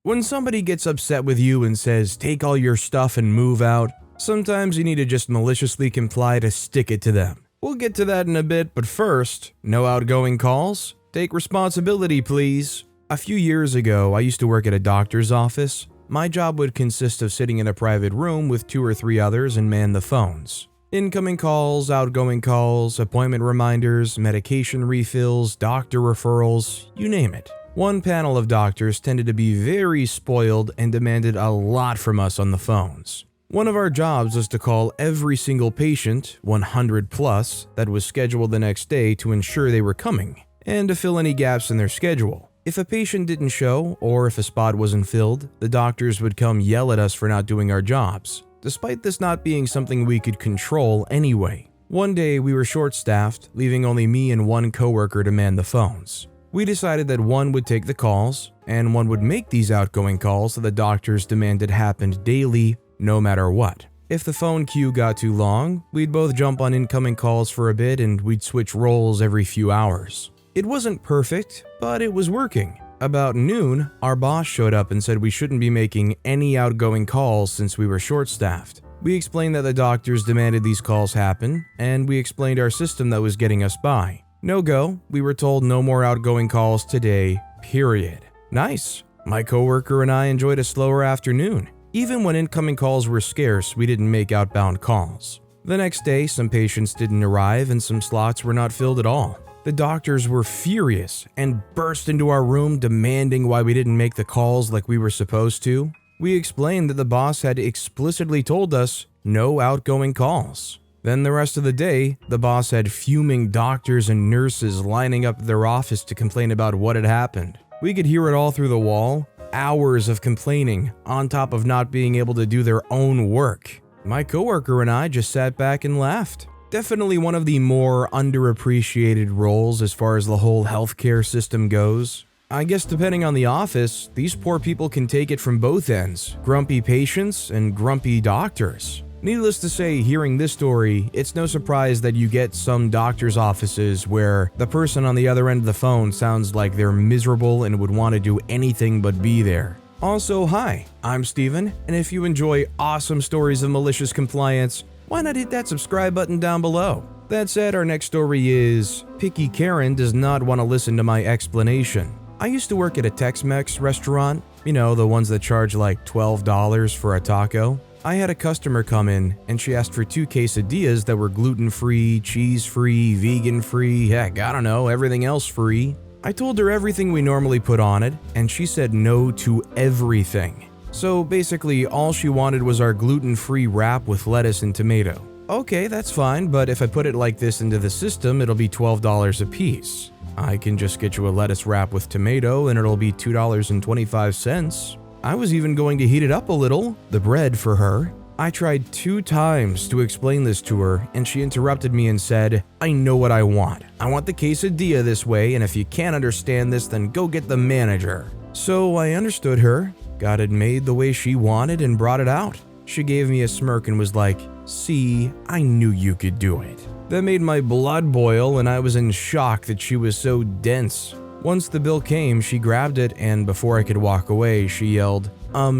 When somebody gets upset with you and says, take all your stuff and move out, sometimes you need to just maliciously comply to stick it to them. We'll get to that in a bit, but first, no outgoing calls? Take responsibility, please. A few years ago, I used to work at a doctor's office. My job would consist of sitting in a private room with 2 or 3 others and man the phones. Incoming calls, outgoing calls, appointment reminders, medication refills, doctor referrals, you name it. One panel of doctors tended to be very spoiled and demanded a lot from us on the phones. One of our jobs was to call every single patient, 100 plus, that was scheduled the next day to ensure they were coming, and to fill any gaps in their schedule. If a patient didn't show, or if a spot wasn't filled, the doctors would come yell at us for not doing our jobs, despite this not being something we could control anyway. One day we were short-staffed, leaving only me and one coworker to man the phones. We decided that one would take the calls, and one would make these outgoing calls that the doctors demanded happened daily, no matter what. If the phone queue got too long, we'd both jump on incoming calls for a bit and we'd switch roles every few hours. It wasn't perfect, but it was working. About noon, our boss showed up and said we shouldn't be making any outgoing calls since we were short-staffed. We explained that the doctors demanded these calls happen, and we explained our system that was getting us by. No go, we were told no more outgoing calls today, period. Nice. My coworker and I enjoyed a slower afternoon. Even when incoming calls were scarce, we didn't make outbound calls. The next day, some patients didn't arrive and some slots were not filled at all. The doctors were furious and burst into our room demanding why we didn't make the calls like we were supposed to. We explained that the boss had explicitly told us no outgoing calls. Then the rest of the day, the boss had fuming doctors and nurses lining up at their office to complain about what had happened. We could hear it all through the wall, hours of complaining, on top of not being able to do their own work. My coworker and I just sat back and laughed. Definitely one of the more underappreciated roles as far as the whole healthcare system goes. I guess depending on the office, these poor people can take it from both ends, grumpy patients and grumpy doctors. Needless to say, hearing this story, it's no surprise that you get some doctor's offices where the person on the other end of the phone sounds like they're miserable and would want to do anything but be there. Also, hi, I'm Steven, and if you enjoy awesome stories of malicious compliance, why not hit that subscribe button down below? That said, our next story is, Picky Karen does not want to listen to my explanation. I used to work at a Tex-Mex restaurant, you know, the ones that charge like $12 for a taco. I had a customer come in and she asked for 2 quesadillas that were gluten-free, cheese-free, vegan-free, heck, I don't know, everything else free. I told her everything we normally put on it, and she said no to everything. So basically, all she wanted was our gluten-free wrap with lettuce and tomato. Okay, that's fine, but if I put it like this into the system, it'll be $12 a piece. I can just get you a lettuce wrap with tomato and it'll be $2.25. I was even going to heat it up a little, the bread for her. I tried 2 times to explain this to her, and she interrupted me and said, I know what I want. I want the quesadilla this way, and if you can't understand this, then go get the manager. So I understood her, got it made the way she wanted, and brought it out. She gave me a smirk and was like, see, I knew you could do it. That made my blood boil, and I was in shock that she was so dense. Once the bill came, she grabbed it, and before I could walk away, she yelled,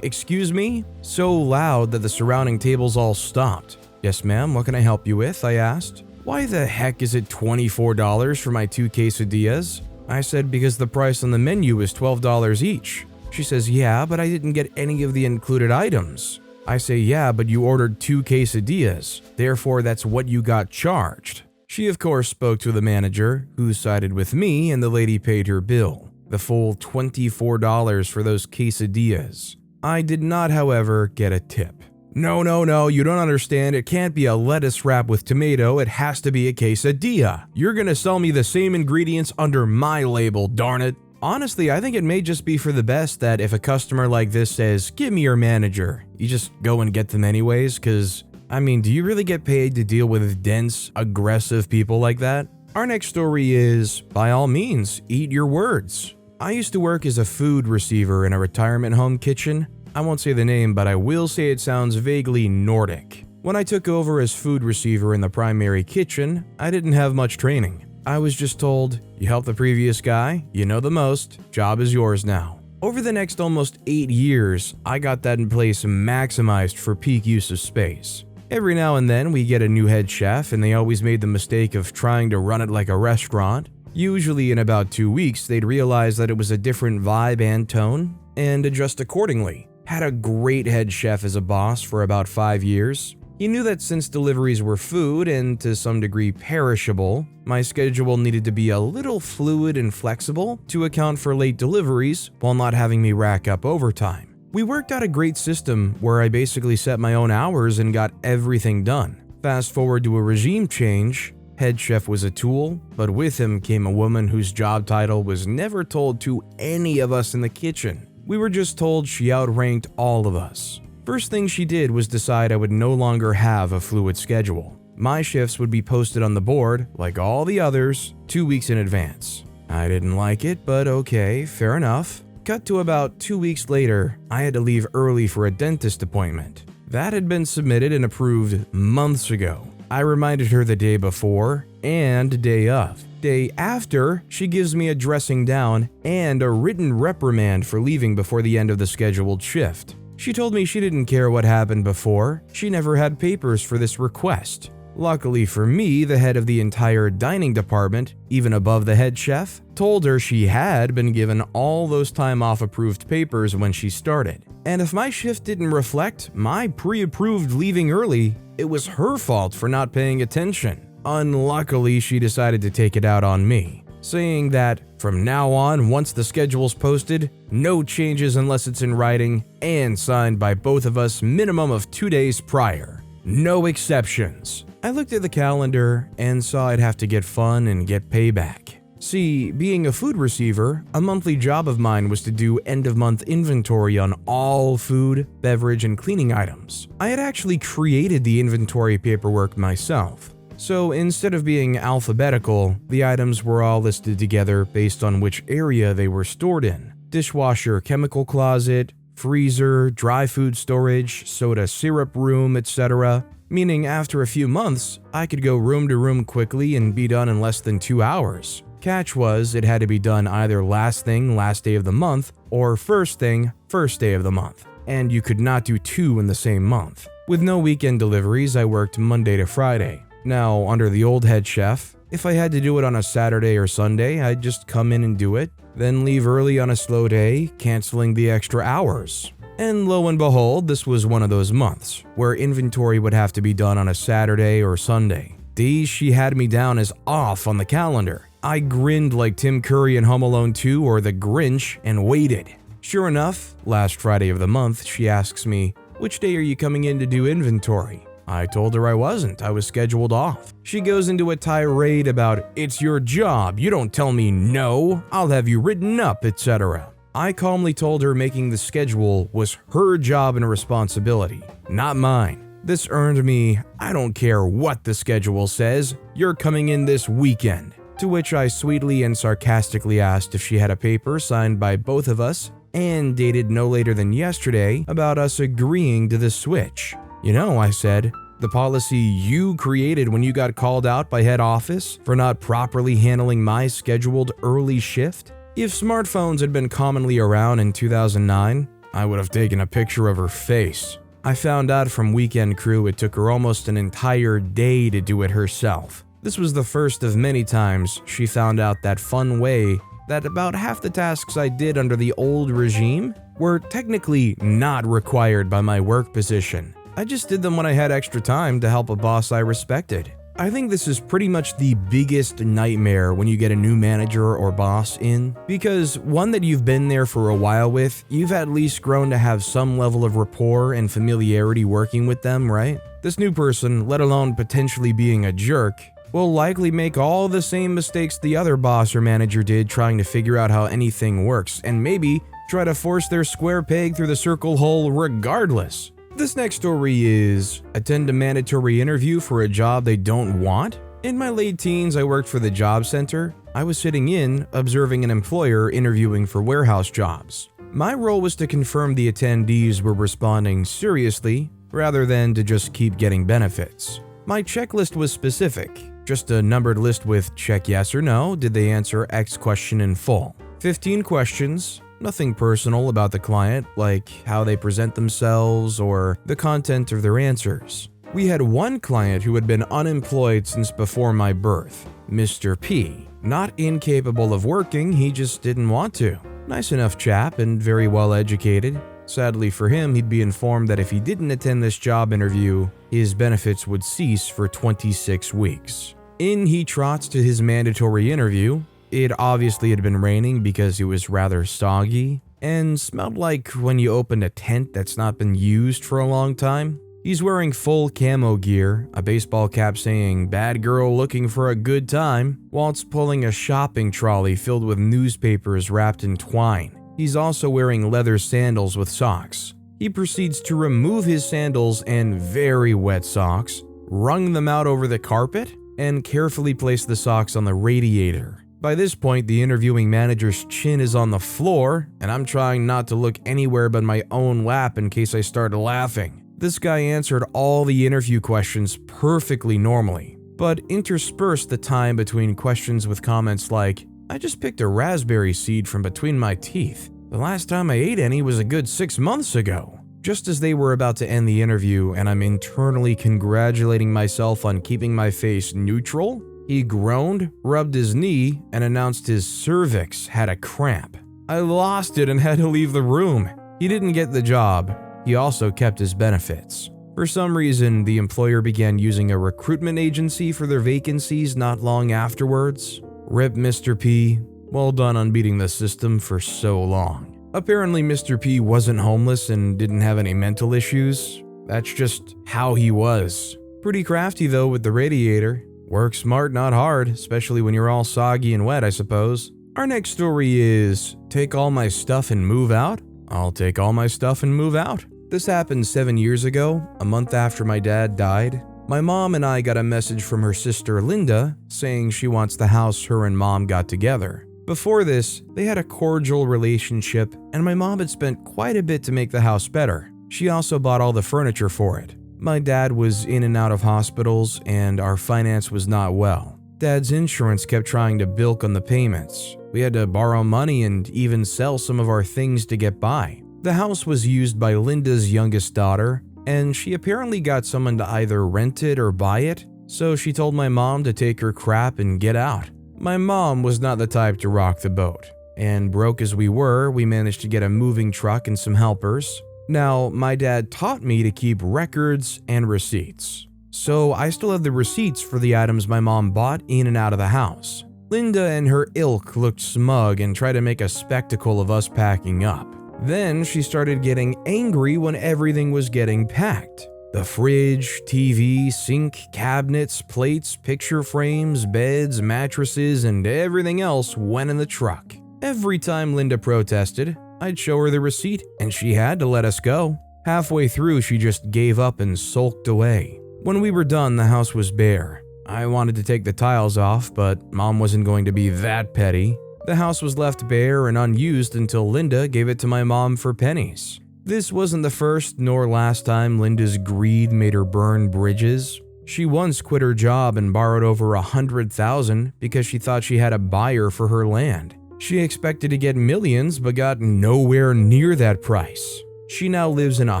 excuse me? So loud that the surrounding tables all stopped. Yes, ma'am, what can I help you with? I asked. Why the heck is it $24 for my 2 quesadillas? I said, because the price on the menu is $12 each. She says, yeah, but I didn't get any of the included items. I say, yeah, but you ordered 2 quesadillas. Therefore, that's what you got charged. She, of course, spoke to the manager, who sided with me, and the lady paid her bill, the full $24 for those quesadillas. I did not, however, get a tip. No, you don't understand. It can't be a lettuce wrap with tomato. It has to be a quesadilla. You're gonna sell me the same ingredients under my label, darn it. Honestly, I think it may just be for the best that if a customer like this says, give me your manager, you just go and get them anyways, cause do you really get paid to deal with dense, aggressive people like that? Our next story is, by all means, eat your words. I used to work as a food receiver in a retirement home kitchen. I won't say the name, but I will say it sounds vaguely Nordic. When I took over as food receiver in the primary kitchen, I didn't have much training. I was just told, you helped the previous guy, you know the most, job is yours now. Over the next almost 8 years, I got that in place maximized for peak use of space. Every now and then we get a new head chef and they always made the mistake of trying to run it like a restaurant. Usually in about 2 weeks they'd realize that it was a different vibe and tone and adjust accordingly. Had a great head chef as a boss for about 5 years. He knew that since deliveries were food and to some degree perishable, my schedule needed to be a little fluid and flexible to account for late deliveries while not having me rack up overtime. We worked out a great system where I basically set my own hours and got everything done. Fast forward to a regime change, head chef was a tool, but with him came a woman whose job title was never told to any of us in the kitchen. We were just told she outranked all of us. First thing she did was decide I would no longer have a fluid schedule. My shifts would be posted on the board, like all the others, 2 weeks in advance. I didn't like it, but okay, fair enough. Cut to about 2 weeks later, I had to leave early for a dentist appointment. That had been submitted and approved months ago. I reminded her the day before and day of. Day after, she gives me a dressing down and a written reprimand for leaving before the end of the scheduled shift. She told me she didn't care what happened before, she never had papers for this request. Luckily for me, the head of the entire dining department, even above the head chef, told her she had been given all those time off approved papers when she started. And if my shift didn't reflect my pre-approved leaving early, it was her fault for not paying attention. Unluckily, she decided to take it out on me, saying that from now on, once the schedule's posted, no changes unless it's in writing and signed by both of us minimum of 2 days prior. No exceptions. I looked at the calendar and saw I'd have to get fun and get payback. See, being a food receiver, a monthly job of mine was to do end-of-month inventory on all food, beverage, and cleaning items. I had actually created the inventory paperwork myself. So instead of being alphabetical, the items were all listed together based on which area they were stored in. Dishwasher, chemical closet, freezer, dry food storage, soda syrup room, etc. Meaning after a few months, I could go room to room quickly and be done in less than 2 hours. Catch was, it had to be done either last thing, last day of the month, or first thing, first day of the month. And you could not do 2 in the same month. With no weekend deliveries, I worked Monday to Friday. Now, under the old head chef, if I had to do it on a Saturday or Sunday, I'd just come in and do it, then leave early on a slow day, canceling the extra hours. And lo and behold, this was one of those months where inventory would have to be done on a Saturday or Sunday. Days she had me down as off on the calendar. I grinned like Tim Curry in Home Alone 2 or The Grinch and waited. Sure enough, last Friday of the month, she asks me, "Which day are you coming in to do inventory?" I told her I wasn't, I was scheduled off. She goes into a tirade about, "It's your job, you don't tell me no, I'll have you written up, etc." I calmly told her making the schedule was her job and responsibility, not mine. This earned me, "I don't care what the schedule says, you're coming in this weekend." To which I sweetly and sarcastically asked if she had a paper signed by both of us and dated no later than yesterday about us agreeing to the switch. "You know," I said, "the policy you created when you got called out by head office for not properly handling my scheduled early shift? If smartphones had been commonly around in 2009, I would have taken a picture of her face." I found out from Weekend Crew it took her almost an entire day to do it herself. This was the first of many times she found out that fun way that about half the tasks I did under the old regime were technically not required by my work position. I just did them when I had extra time to help a boss I respected. I think this is pretty much the biggest nightmare when you get a new manager or boss in, because one that you've been there for a while with, you've at least grown to have some level of rapport and familiarity working with them, right? This new person, let alone potentially being a jerk, will likely make all the same mistakes the other boss or manager did trying to figure out how anything works, and maybe try to force their square peg through the circle hole regardless. This next story is, attend a mandatory interview for a job they don't want? In my late teens, I worked for the job center. I was sitting in, observing an employer interviewing for warehouse jobs. My role was to confirm the attendees were responding seriously, rather than to just keep getting benefits. My checklist was specific, just a numbered list with check yes or no, did they answer X question in full. 15 questions, Nothing personal about the client, like how they present themselves or the content of their answers. We had one client who had been unemployed since before my birth, Mr. P. Not incapable of working, he just didn't want to. Nice enough chap and very well educated. Sadly for him, he'd be informed that if he didn't attend this job interview, his benefits would cease for 26 weeks. In he trots to his mandatory interview. It obviously had been raining because it was rather soggy and smelled like when you opened a tent that's not been used for a long time. He's wearing full camo gear, a baseball cap saying "bad girl looking for a good time," whilst pulling a shopping trolley filled with newspapers wrapped in twine. He's also wearing leather sandals with socks. He proceeds to remove his sandals and very wet socks, wrung them out over the carpet, and carefully place the socks on the radiator. By this point, the interviewing manager's chin is on the floor, and I'm trying not to look anywhere but my own lap in case I start laughing. This guy answered all the interview questions perfectly normally, but interspersed the time between questions with comments like, "I just picked a raspberry seed from between my teeth. The last time I ate any was a good 6 months ago." Just as they were about to end the interview and I'm internally congratulating myself on keeping my face neutral, he groaned, rubbed his knee, and announced his cervix had a cramp. I lost it and had to leave the room. He didn't get the job. He also kept his benefits. For some reason, the employer began using a recruitment agency for their vacancies not long afterwards. Rip Mr. P. Well done on beating the system for so long. Apparently, Mr. P wasn't homeless and didn't have any mental issues. That's just how he was. Pretty crafty though with the radiator. Work smart, not hard, especially when you're all soggy and wet, I suppose. Our next story is, take all my stuff and move out? I'll take all my stuff and move out. This happened 7 years ago, a month after my dad died. My mom and I got a message from her sister Linda saying she wants the house her and mom got together. Before this, they had a cordial relationship, and my mom had spent quite a bit to make the house better. She also bought all the furniture for it. My dad was in and out of hospitals, and our finance was not well. Dad's insurance kept trying to bilk on the payments. We had to borrow money and even sell some of our things to get by. The house was used by Linda's youngest daughter, and she apparently got someone to either rent it or buy it, so she told my mom to take her crap and get out. My mom was not the type to rock the boat, and broke as we were, we managed to get a moving truck and some helpers. Now, my dad taught me to keep records and receipts, so I still have the receipts for the items my mom bought in and out of the house. Linda and her ilk looked smug and tried to make a spectacle of us packing up. Then she started getting angry when everything was getting packed. The fridge, TV, sink, cabinets, plates, picture frames, beds, mattresses, and everything else went in the truck. Every time Linda protested, I'd show her the receipt and she had to let us go. Halfway through, she just gave up and sulked away. When we were done, the house was bare. I wanted to take the tiles off, but Mom wasn't going to be that petty. The house was left bare and unused until Linda gave it to my mom for pennies. This wasn't the first nor last time Linda's greed made her burn bridges. She once quit her job and borrowed over $100,000 because she thought she had a buyer for her land. She expected to get millions but got nowhere near that price. She now lives in a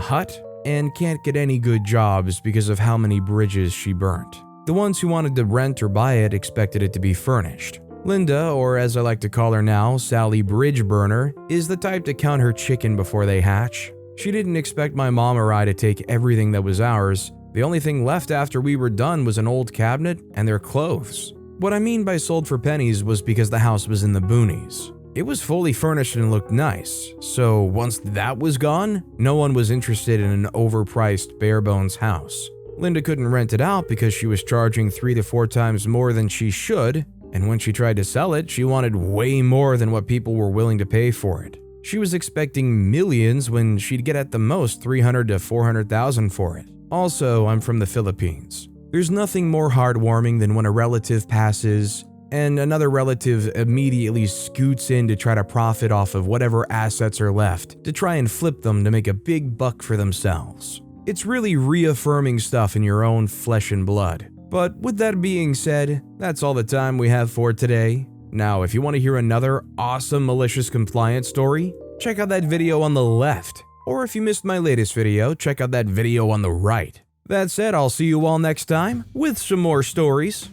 hut and can't get any good jobs because of how many bridges she burnt. The ones who wanted to rent or buy it expected it to be furnished. Linda, or as I like to call her now, Sally Bridge Burner, is the type to count her chicken before they hatch. She didn't expect my mom or I to take everything that was ours. The only thing left after we were done was an old cabinet and their clothes. What I mean by sold for pennies was because the house was in the boonies. It was fully furnished and looked nice, so once that was gone, no one was interested in an overpriced bare-bones house. Linda couldn't rent it out because she was charging 3 to 4 times more than she should, and when she tried to sell it, she wanted way more than what people were willing to pay for it. She was expecting millions when she'd get at the most $300,000 to $400,000 for it. Also, I'm from the Philippines. There's nothing more heartwarming than when a relative passes and another relative immediately scoots in to try to profit off of whatever assets are left to try and flip them to make a big buck for themselves. It's really reaffirming stuff in your own flesh and blood. But with that being said, that's all the time we have for today. Now, if you want to hear another awesome malicious compliance story, check out that video on the left. Or if you missed my latest video, check out that video on the right. That said, I'll see you all next time with some more stories.